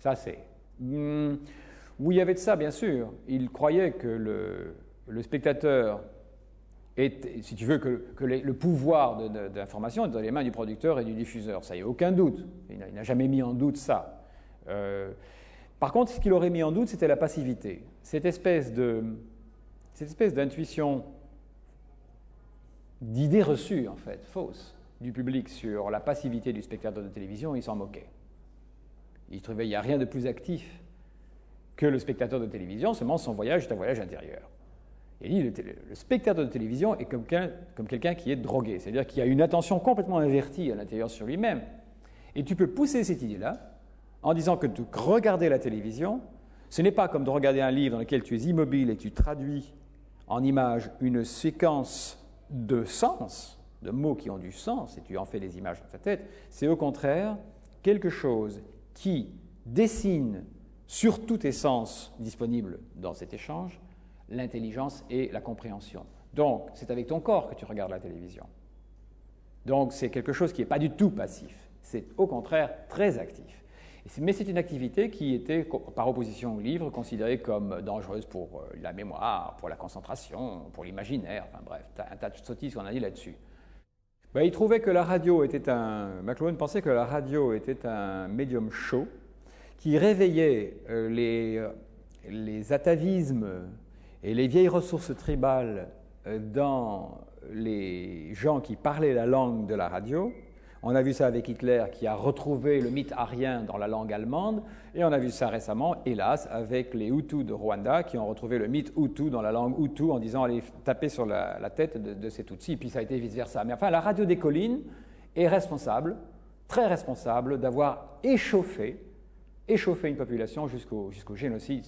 Ça, c'est... Oui, il y avait de ça, bien sûr. Il croyait que le spectateur, si tu veux, que le pouvoir d'information est dans les mains du producteur et du diffuseur. Ça, il n'y a aucun doute. Il n'a jamais mis en doute ça. Par contre, ce qu'il aurait mis en doute, c'était la passivité. Cette espèce d'intuition, d'idée reçue, en fait, fausse, du public sur la passivité du spectateur de télévision, il s'en moquait. Il trouvait qu'il n'y a rien de plus actif que le spectateur de télévision, seulement son voyage est un voyage intérieur. Il dit le spectateur de télévision est comme quelqu'un qui est drogué, c'est-à-dire qu'il a une attention complètement invertie à l'intérieur sur lui-même. Et tu peux pousser cette idée-là en disant que de regarder la télévision, ce n'est pas comme de regarder un livre dans lequel tu es immobile et tu traduis en images une séquence de sens, de mots qui ont du sens, et tu en fais des images dans ta tête. C'est au contraire quelque chose qui dessine sur tous tes sens disponibles dans cet échange l'intelligence et la compréhension. Donc, c'est avec ton corps que tu regardes la télévision. Donc, c'est quelque chose qui n'est pas du tout passif. C'est au contraire très actif. Mais c'est une activité qui était, par opposition au livre, considérée comme dangereuse pour la mémoire, pour la concentration, pour l'imaginaire, enfin bref, un tas de sottises qu'on a dit là-dessus. Il trouvait que la radio était McLuhan pensait que la radio était un médium chaud qui réveillait les atavismes et les vieilles ressources tribales dans les gens qui parlaient la langue de la radio. On a vu ça avec Hitler qui a retrouvé le mythe arien dans la langue allemande, et on a vu ça récemment, hélas, avec les Hutus de Rwanda qui ont retrouvé le mythe Hutu dans la langue Hutu en disant allez taper sur la tête de ces Tutsis, et puis ça a été vice-versa. Mais enfin, la radio des collines est responsable, très responsable, d'avoir échauffé une population jusqu'au génocide.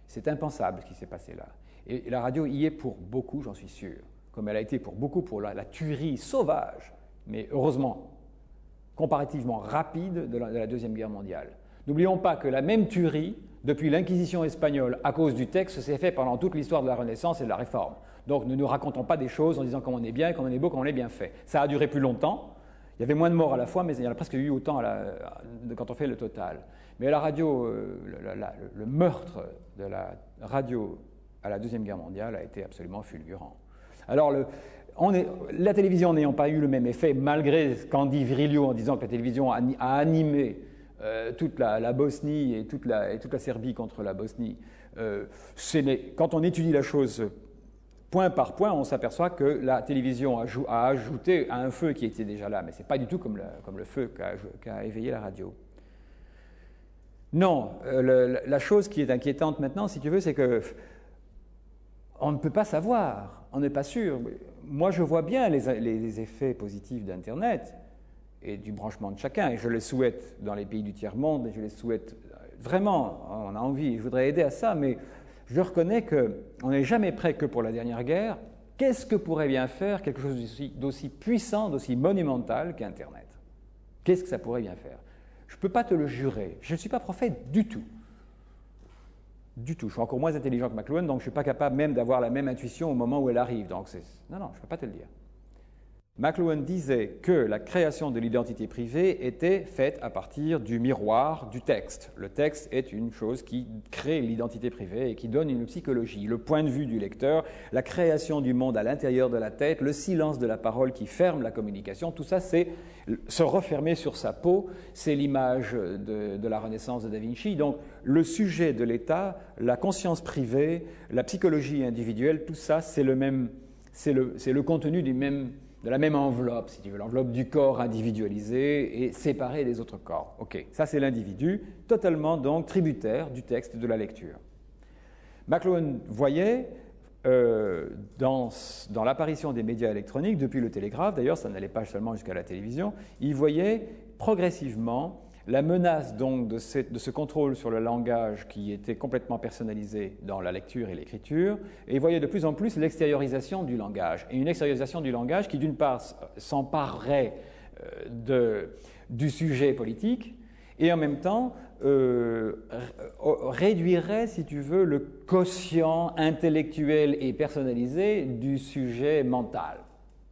C'est impensable ce qui s'est passé là. Et la radio y est pour beaucoup, j'en suis sûr, comme elle a été pour beaucoup pour la tuerie sauvage, mais heureusement, comparativement rapide de la Deuxième Guerre mondiale. N'oublions pas que la même tuerie, depuis l'Inquisition espagnole, à cause du texte, s'est faite pendant toute l'histoire de la Renaissance et de la Réforme. Donc ne nous racontons pas des choses en disant comment on est bien, comment on est beau, comment on est bien fait. Ça a duré plus longtemps, il y avait moins de morts à la fois, mais il y en a presque eu autant quand on fait le total. Mais la radio, le meurtre de la radio à la Deuxième Guerre mondiale a été absolument fulgurant. Alors, la télévision n'ayant pas eu le même effet, malgré ce qu'en dit Virilio en disant que la télévision a animé toute la Bosnie et toute la Serbie contre la Bosnie, quand on étudie la chose point par point, on s'aperçoit que la télévision a ajouté à un feu qui était déjà là, mais ce n'est pas du tout comme le feu qu'a éveillé la radio. Non, la chose qui est inquiétante maintenant, si tu veux, c'est que on ne peut pas savoir, on n'est pas sûr. Moi, je vois bien les effets positifs d'Internet et du branchement de chacun, et je les souhaite dans les pays du tiers-monde, et je les souhaite vraiment, on a envie, je voudrais aider à ça, mais je reconnais qu'on n'est jamais prêt que pour la dernière guerre. Qu'est-ce que pourrait bien faire quelque chose d'aussi puissant, d'aussi monumental qu'Internet? Qu'est-ce que ça pourrait bien faire? Je ne peux pas te le jurer, je ne suis pas prophète du tout. Du tout. Je suis encore moins intelligent que McLuhan, donc je ne suis pas capable même d'avoir la même intuition au moment où elle arrive. Donc non, je ne peux pas te le dire. McLuhan disait que la création de l'identité privée était faite à partir du miroir du texte. Le texte est une chose qui crée l'identité privée et qui donne une psychologie, le point de vue du lecteur, la création du monde à l'intérieur de la tête, le silence de la parole qui ferme la communication. Tout ça, c'est se refermer sur sa peau. C'est l'image de la Renaissance de Da Vinci. Donc, le sujet de l'État, la conscience privée, la psychologie individuelle, tout ça, c'est le contenu de la même enveloppe, si tu veux, l'enveloppe du corps individualisé et séparé des autres corps. Ok, ça c'est l'individu, totalement donc tributaire du texte et de la lecture. McLuhan voyait dans l'apparition des médias électroniques, depuis le télégraphe, d'ailleurs ça n'allait pas seulement jusqu'à la télévision, il voyait progressivement la menace donc de ce contrôle sur le langage qui était complètement personnalisé dans la lecture et l'écriture, et il voyait de plus en plus l'extériorisation du langage. Et une extériorisation du langage qui, d'une part, s'emparerait du sujet politique, et en même temps réduirait, si tu veux, le quotient intellectuel et personnalisé du sujet mental.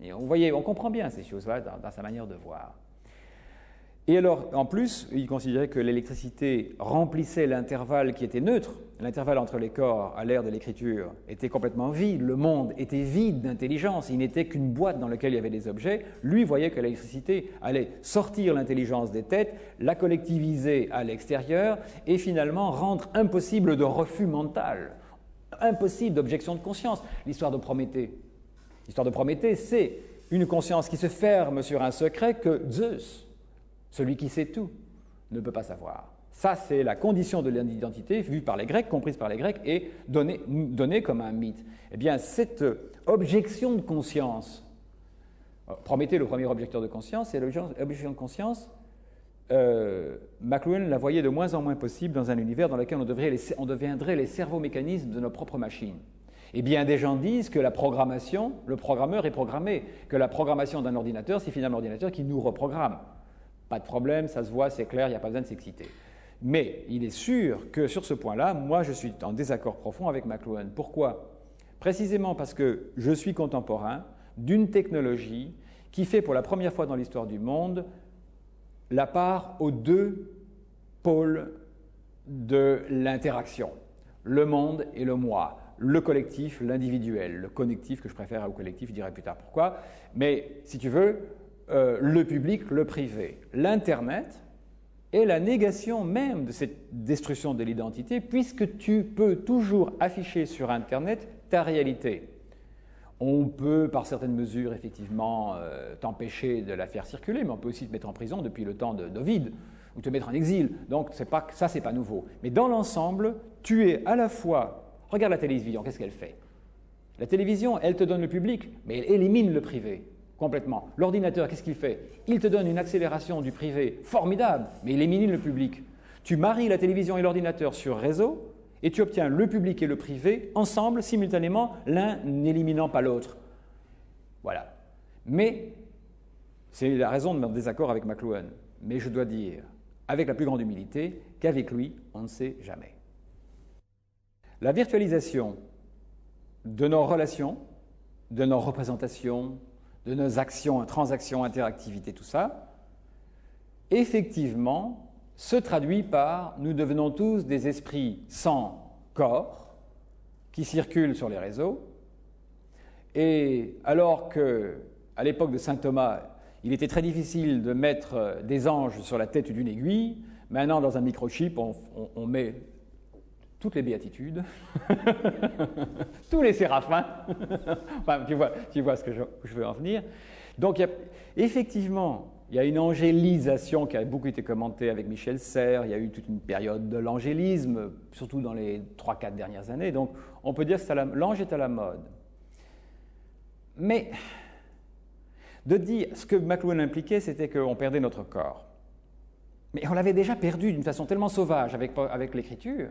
Et on comprend bien ces choses-là dans sa manière de voir. Et alors, en plus, il considérait que l'électricité remplissait l'intervalle qui était neutre. L'intervalle entre les corps à l'ère de l'écriture était complètement vide. Le monde était vide d'intelligence. Il n'était qu'une boîte dans laquelle il y avait des objets. Lui voyait que l'électricité allait sortir l'intelligence des têtes, la collectiviser à l'extérieur et finalement rendre impossible de refus mental, impossible d'objection de conscience. L'histoire de Prométhée. L'histoire de Prométhée, c'est une conscience qui se ferme sur un secret que Zeus, celui qui sait tout, ne peut pas savoir. Ça, c'est la condition de l'identité vue par les Grecs, comprise par les Grecs, et donnée comme un mythe. Eh bien, cette objection de conscience, Prométhée, le premier objecteur de conscience, c'est l'objection de conscience, McLuhan la voyait de moins en moins possible dans un univers dans lequel on deviendrait les cerveaux-mécanismes de nos propres machines. Et bien des gens disent que la programmation, le programmeur est programmé, que la programmation d'un ordinateur, c'est finalement l'ordinateur qui nous reprogramme. Pas de problème, ça se voit, c'est clair, il n'y a pas besoin de s'exciter. Mais il est sûr que sur ce point-là, moi je suis en désaccord profond avec McLuhan. Pourquoi? Précisément parce que je suis contemporain d'une technologie qui fait pour la première fois dans l'histoire du monde la part aux deux pôles de l'interaction, le monde et le moi, le collectif, l'individuel, le connectif que je préfère au collectif, je dirai plus tard pourquoi, mais si tu veux, le public, le privé. L'Internet est la négation même de cette destruction de l'identité puisque tu peux toujours afficher sur Internet ta réalité. On peut, par certaines mesures, effectivement, t'empêcher de la faire circuler, mais on peut aussi te mettre en prison depuis le temps d'Ovide, ou te mettre en exil. Donc ça, c'est pas nouveau. Mais dans l'ensemble, tu es à la fois... Regarde la télévision, qu'est-ce qu'elle fait? La télévision, elle te donne le public, mais elle élimine le privé. Complètement. L'ordinateur, qu'est-ce qu'il fait? Il te donne une accélération du privé formidable, mais il élimine le public. Tu maries la télévision et l'ordinateur sur réseau et tu obtiens le public et le privé ensemble, simultanément, l'un n'éliminant pas l'autre. Voilà. Mais, c'est la raison de mon désaccord avec McLuhan. Mais je dois dire, avec la plus grande humilité, qu'avec lui, on ne sait jamais. La virtualisation de nos relations, de nos représentations, de nos actions, transactions, interactivités, tout ça, effectivement, se traduit par nous devenons tous des esprits sans corps qui circulent sur les réseaux. Et alors qu'à l'époque de saint Thomas, il était très difficile de mettre des anges sur la tête d'une aiguille, maintenant dans un microchip, on met toutes les béatitudes, tous les séraphins, enfin, tu vois ce que je veux en venir. Donc, effectivement, il y a une angélisation qui a beaucoup été commentée avec Michel Serres, il y a eu toute une période de l'angélisme, surtout dans les 3-4 dernières années, donc on peut dire que l'ange est à la mode. Mais, de dire, ce que McLuhan impliquait, c'était qu'on perdait notre corps. Mais on l'avait déjà perdu d'une façon tellement sauvage avec l'écriture.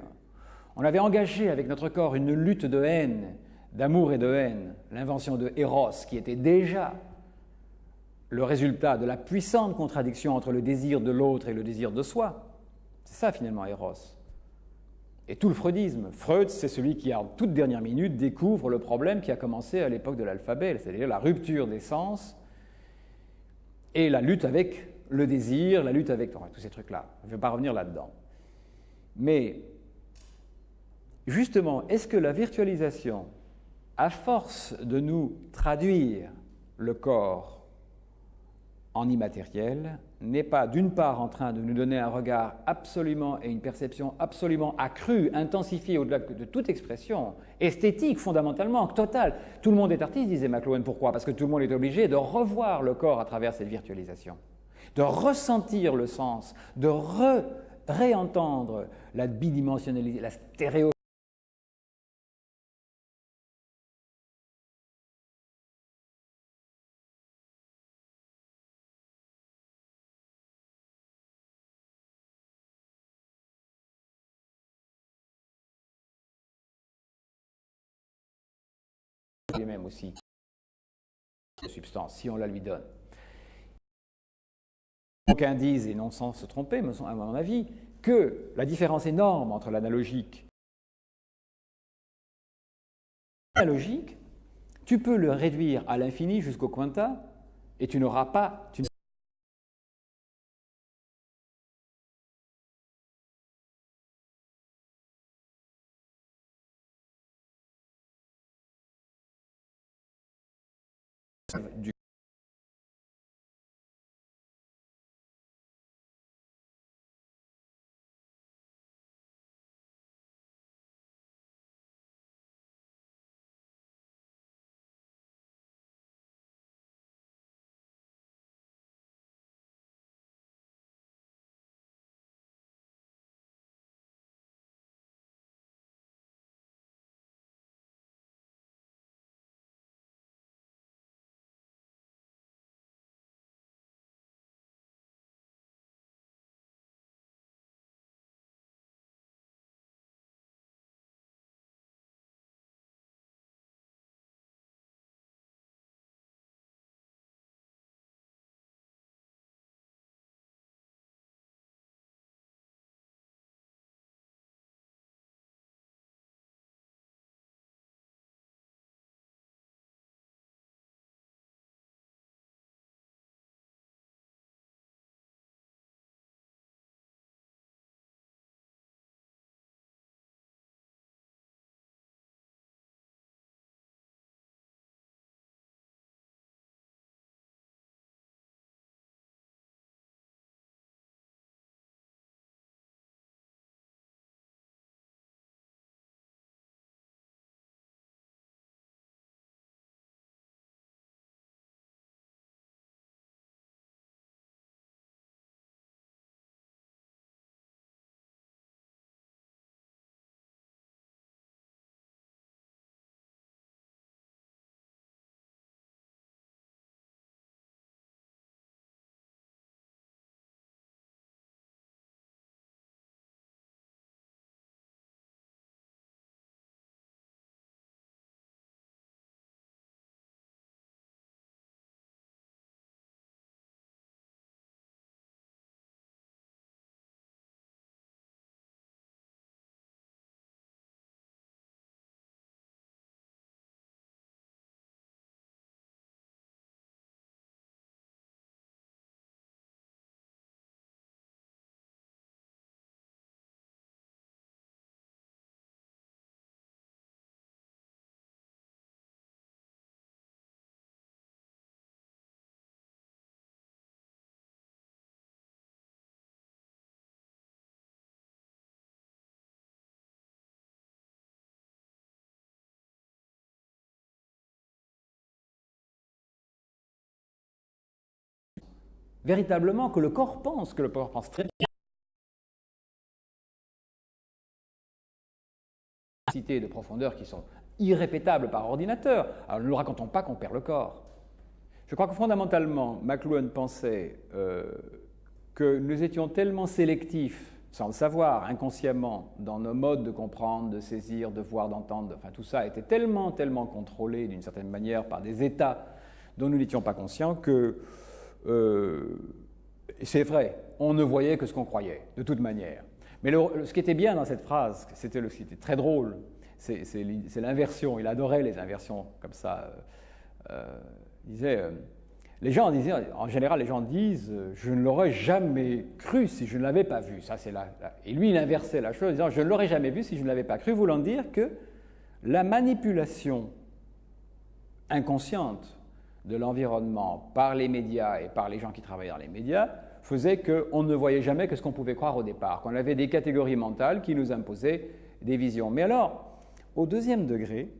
On avait engagé avec notre corps une lutte de haine, d'amour et de haine, l'invention de Eros, qui était déjà le résultat de la puissante contradiction entre le désir de l'autre et le désir de soi. C'est ça finalement Eros. Et tout le freudisme. Freud, c'est celui qui, en toute dernière minute, découvre le problème qui a commencé à l'époque de l'alphabet, c'est-à-dire la rupture des sens et la lutte avec le désir, la lutte avec tous ces trucs-là. Je ne vais pas revenir là-dedans. Mais justement, est-ce que la virtualisation, à force de nous traduire le corps en immatériel, n'est pas d'une part en train de nous donner un regard absolument et une perception absolument accrue, intensifiée au-delà de toute expression, esthétique fondamentalement, totale. Tout le monde est artiste, disait McLuhan. Pourquoi? Parce que tout le monde est obligé de revoir le corps à travers cette virtualisation, de ressentir le sens, de réentendre la bidimensionnalité, la stéréo lui-même aussi de substance, si on la lui donne. D'aucuns disent, et non sans se tromper, à mon avis, que la différence énorme entre l'analogique et l'analogique, tu peux le réduire à l'infini jusqu'au quanta, et tu n'auras pas... du véritablement que le corps pense très bien. De profondeur qui sont irrépétables par ordinateur. Alors ne nous racontons pas qu'on perd le corps. Je crois que fondamentalement, McLuhan pensait que nous étions tellement sélectifs, sans le savoir, inconsciemment, dans nos modes de comprendre, de saisir, de voir, d'entendre, enfin tout ça était tellement contrôlé d'une certaine manière par des états dont nous n'étions pas conscients que, c'est vrai, on ne voyait que ce qu'on croyait, de toute manière. Mais ce qui était bien dans cette phrase, c'était très drôle, c'est l'inversion. Il adorait les inversions comme ça. Il disait, les gens disaient, en général, les gens disent « je ne l'aurais jamais cru si je ne l'avais pas vu ». Ça, c'est et lui, il inversait la chose en disant « je ne l'aurais jamais vu si je ne l'avais pas cru », voulant dire que la manipulation inconsciente de l'environnement par les médias et par les gens qui travaillent dans les médias faisait qu'on ne voyait jamais que ce qu'on pouvait croire au départ, qu'on avait des catégories mentales qui nous imposaient des visions. Mais alors, au deuxième degré,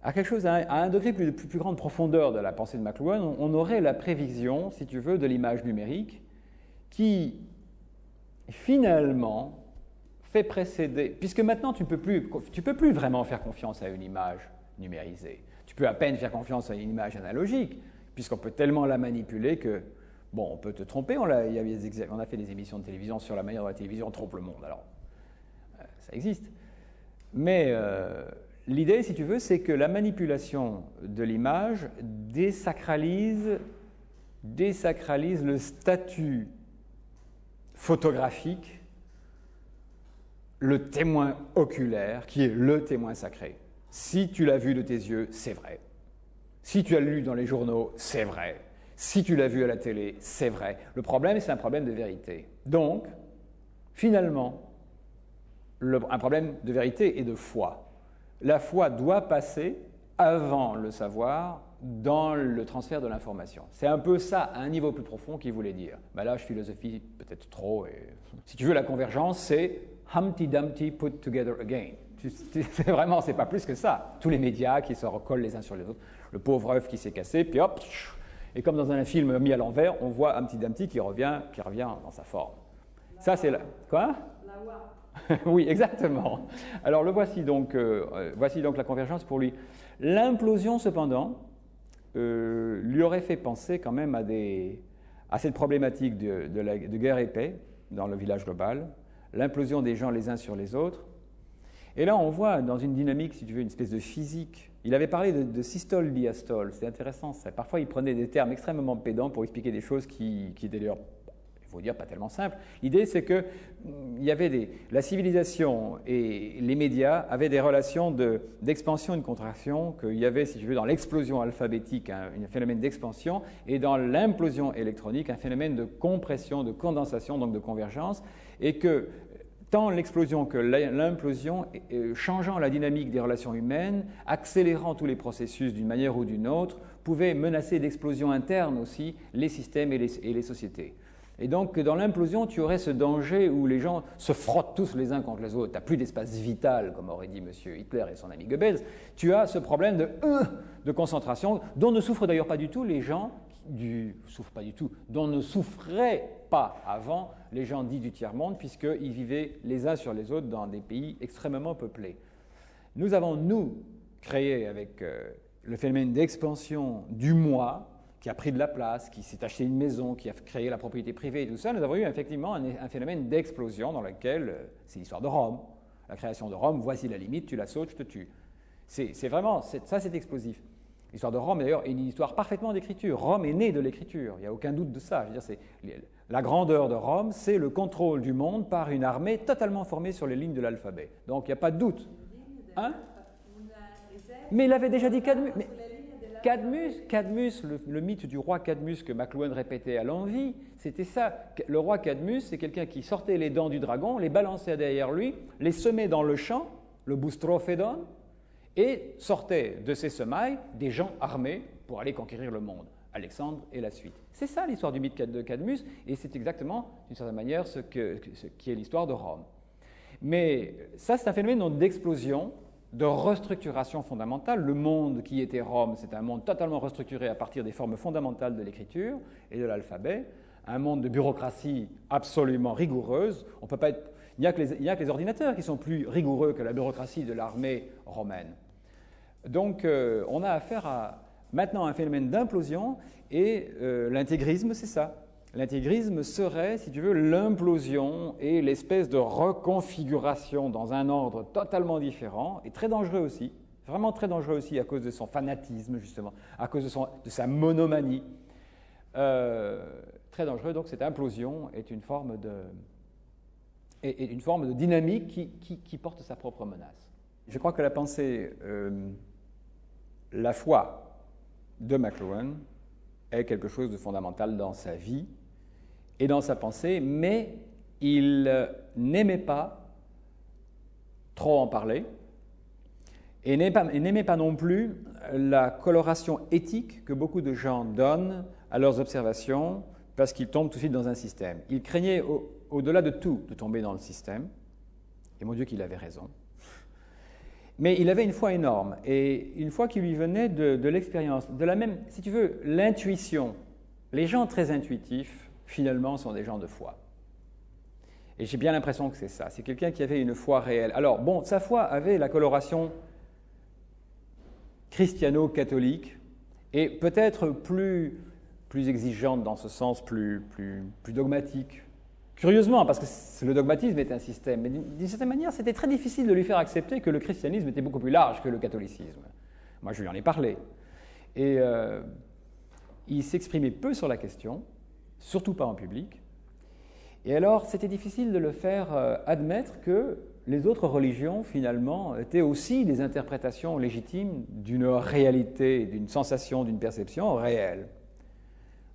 à quelque chose, à un degré de plus grande profondeur de la pensée de McLuhan, on aurait la prévision, si tu veux, de l'image numérique qui, finalement, fait précéder, puisque maintenant tu peux plus vraiment faire confiance à une image numérisée. Tu peux à peine faire confiance à une image analogique, puisqu'on peut tellement la manipuler que, bon, on peut te tromper. On a fait des émissions de télévision sur la manière dont la télévision trompe le monde. Alors, ça existe. Mais l'idée, si tu veux, c'est que la manipulation de l'image désacralise le statut photographique, le témoin oculaire, qui est le témoin sacré. Si tu l'as vu de tes yeux, c'est vrai. Si tu as lu dans les journaux, c'est vrai. Si tu l'as vu à la télé, c'est vrai. Le problème, c'est un problème de vérité. Donc, finalement, un problème de vérité et de foi. La foi doit passer avant le savoir dans le transfert de l'information. C'est un peu ça, à un niveau plus profond, qu'il voulait dire. Ben là, je philosophie peut-être trop. Et... Si tu veux, la convergence, c'est Humpty Dumpty put together again. Vraiment, c'est pas plus que ça. Tous les médias qui se recollent les uns sur les autres. Le pauvre œuf qui s'est cassé, puis hop, et comme dans un film mis à l'envers, on voit Humpty Dumpty qui revient dans sa forme. Ça, c'est la... Quoi ? Oui, exactement. Alors, voici donc la convergence pour lui. L'implosion, cependant, lui aurait fait penser quand même à cette problématique de guerre et paix dans le village global, l'implosion des gens les uns sur les autres. Et là, on voit dans une dynamique, si tu veux, une espèce de physique. Il avait parlé de systole, diastole. C'est intéressant, ça. Parfois, il prenait des termes extrêmement pédants pour expliquer des choses qui étaient d'ailleurs, il faut dire, pas tellement simples. L'idée, c'est que la civilisation et les médias avaient des relations d'expansion et de contraction, qu'il y avait, si tu veux, dans l'explosion alphabétique, un phénomène d'expansion, et dans l'implosion électronique, un phénomène de compression, de condensation, donc de convergence, et que tant l'explosion que l'implosion, changeant la dynamique des relations humaines, accélérant tous les processus d'une manière ou d'une autre, pouvaient menacer d'explosion interne aussi les systèmes et les sociétés. Et donc, dans l'implosion, tu aurais ce danger où les gens se frottent tous les uns contre les autres. Tu n'as plus d'espace vital, comme aurait dit M. Hitler et son ami Goebbels. Tu as ce problème de concentration, dont ne souffrent d'ailleurs pas du tout les gens, dont ne souffraient pas avant les gens dits du tiers-monde, puisqu'ils vivaient les uns sur les autres dans des pays extrêmement peuplés. Nous avons, nous, créé avec le phénomène d'expansion du moi, qui a pris de la place, qui s'est acheté une maison, qui a créé la propriété privée et tout ça, nous avons eu effectivement un phénomène d'explosion dans lequel, c'est l'histoire de Rome. La création de Rome, voici la limite, tu la sautes, je te tue. C'est vraiment, ça c'est explosif. L'histoire de Rome, d'ailleurs, est une histoire parfaitement d'écriture. Rome est née de l'écriture, il n'y a aucun doute de ça. Je veux dire, la grandeur de Rome, c'est le contrôle du monde par une armée totalement formée sur les lignes de l'alphabet. Donc il n'y a pas de doute. Hein? Mais il avait déjà dit Cadmus, le mythe du roi Cadmus que McLuhan répétait à l'envi, c'était ça. Le roi Cadmus, c'est quelqu'un qui sortait les dents du dragon, les balançait derrière lui, les semait dans le champ, le boustrophédon, et sortait de ces semailles des gens armés pour aller conquérir le monde. Alexandre et la suite. C'est ça l'histoire du mythe de Cadmus, et c'est exactement, d'une certaine manière, ce qui est l'histoire de Rome. Mais ça, c'est un phénomène d'explosion, de restructuration fondamentale. Le monde qui était Rome, c'est un monde totalement restructuré à partir des formes fondamentales de l'écriture et de l'alphabet, un monde de bureaucratie absolument rigoureuse. On peut pas être... Il n'y a que les ordinateurs qui sont plus rigoureux que la bureaucratie de l'armée romaine. Donc, on a affaire maintenant à un phénomène d'implosion, et l'intégrisme, c'est ça. L'intégrisme serait, si tu veux, l'implosion et l'espèce de reconfiguration dans un ordre totalement différent, et très dangereux aussi, vraiment très dangereux aussi à cause de son fanatisme, justement, à cause de sa monomanie. Très dangereux, donc cette implosion est une forme de dynamique qui porte sa propre menace. Je crois que la pensée, la foi de McLuhan est quelque chose de fondamental dans sa vie et dans sa pensée, mais il n'aimait pas trop en parler et n'aimait pas non plus la coloration éthique que beaucoup de gens donnent à leurs observations parce qu'ils tombent tout de suite dans un système. Il craignait au-delà de tout de tomber dans le système, et mon Dieu qu'il avait raison. Mais il avait une foi énorme, et une foi qui lui venait de l'expérience, de la même, si tu veux, l'intuition. Les gens très intuitifs, finalement, sont des gens de foi. Et j'ai bien l'impression que c'est ça. C'est quelqu'un qui avait une foi réelle. Alors, bon, sa foi avait la coloration christiano-catholique, et peut-être plus exigeante dans ce sens, plus dogmatique, Curieusement, parce que le dogmatisme est un système, mais d'une certaine manière, c'était très difficile de lui faire accepter que le christianisme était beaucoup plus large que le catholicisme. Moi, je lui en ai parlé. Et il s'exprimait peu sur la question, surtout pas en public. Et alors, c'était difficile de le faire admettre que les autres religions, finalement, étaient aussi des interprétations légitimes d'une réalité, d'une sensation, d'une perception réelle.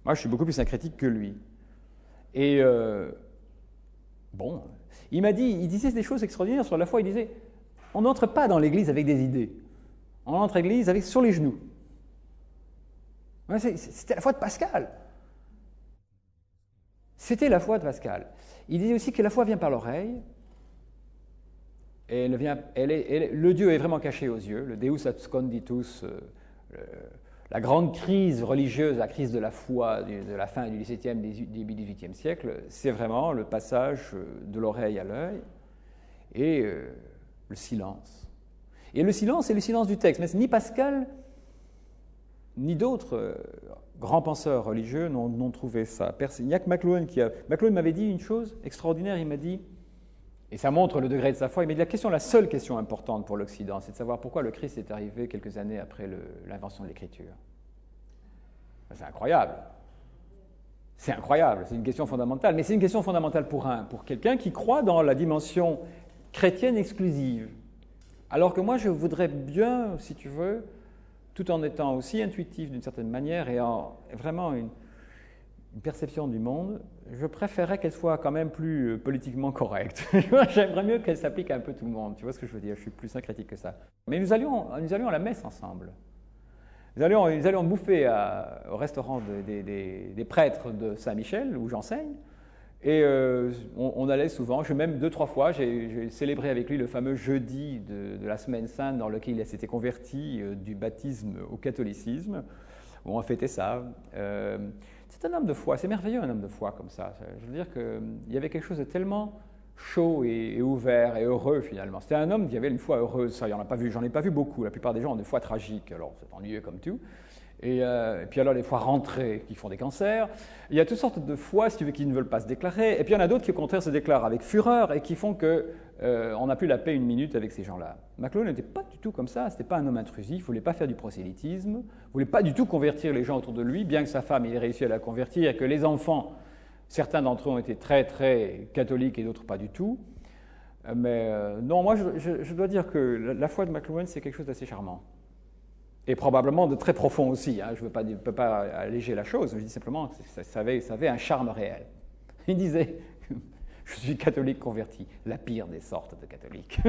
Moi, je suis beaucoup plus un critique que lui. Et bon, il disait des choses extraordinaires sur la foi. Il disait, on n'entre pas dans l'Église avec des idées. On entre à l'Église sur les genoux. C'était la foi de Pascal. C'était la foi de Pascal. Il disait aussi que la foi vient par l'oreille. Et le Dieu est vraiment caché aux yeux. Le Deus absconditus, la grande crise religieuse, la crise de la foi de la fin du XVIIe, début du XVIIIe siècle, c'est vraiment le passage de l'oreille à l'œil et le silence. Et le silence, c'est le silence du texte. Mais ni Pascal, ni d'autres grands penseurs religieux n'ont trouvé ça. Il n'y a que McLuhan qui a... McLuhan m'avait dit une chose extraordinaire, il m'a dit, et ça montre le degré de sa foi, il m'a dit la seule question importante pour l'Occident, c'est de savoir pourquoi le Christ est arrivé quelques années après l'invention de l'Écriture. C'est incroyable. C'est incroyable, c'est une question fondamentale, mais c'est une question fondamentale pour quelqu'un qui croit dans la dimension chrétienne exclusive. Alors que moi, je voudrais bien, si tu veux, tout en étant aussi intuitif d'une certaine manière et en vraiment une perception du monde, je préférerais qu'elle soit quand même plus politiquement correcte. J'aimerais mieux qu'elle s'applique à un peu tout le monde. Tu vois ce que je veux dire? Je suis plus un critique que ça. Mais nous allions à la messe ensemble. Nous allions bouffer au restaurant des prêtres de Saint-Michel, où j'enseigne. Et on allait souvent, même 2-3 fois, j'ai célébré avec lui le fameux jeudi de la Semaine Sainte dans lequel il s'était converti du baptisme au catholicisme, où on fêtait ça. C'est un homme de foi, c'est merveilleux un homme de foi comme ça. Je veux dire qu'il y avait quelque chose de tellement chaud et ouvert et heureux finalement. C'était un homme qui avait une foi heureuse, ça, j'en ai pas vu beaucoup, la plupart des gens ont des foi tragiques, alors c'est ennuyeux comme tout. Et puis alors les foi rentrées qui font des cancers. Il y a toutes sortes de foi, si tu veux, qui ne veulent pas se déclarer. Et puis il y en a d'autres qui au contraire se déclarent avec fureur et qui font qu'on n'a plus la paix une minute avec ces gens-là. McLuhan n'était pas du tout comme ça, c'était pas un homme intrusif, il ne voulait pas faire du prosélytisme, il ne voulait pas du tout convertir les gens autour de lui, bien que sa femme ait réussi à la convertir et que les enfants, certains d'entre eux ont été très très catholiques et d'autres pas du tout. Mais non, moi je dois dire que la foi de McLuhan c'est quelque chose d'assez charmant. Et probablement de très profond aussi. Hein. Je ne peux pas alléger la chose, je dis simplement que ça avait un charme réel. Il disait, je suis catholique converti, la pire des sortes de catholiques.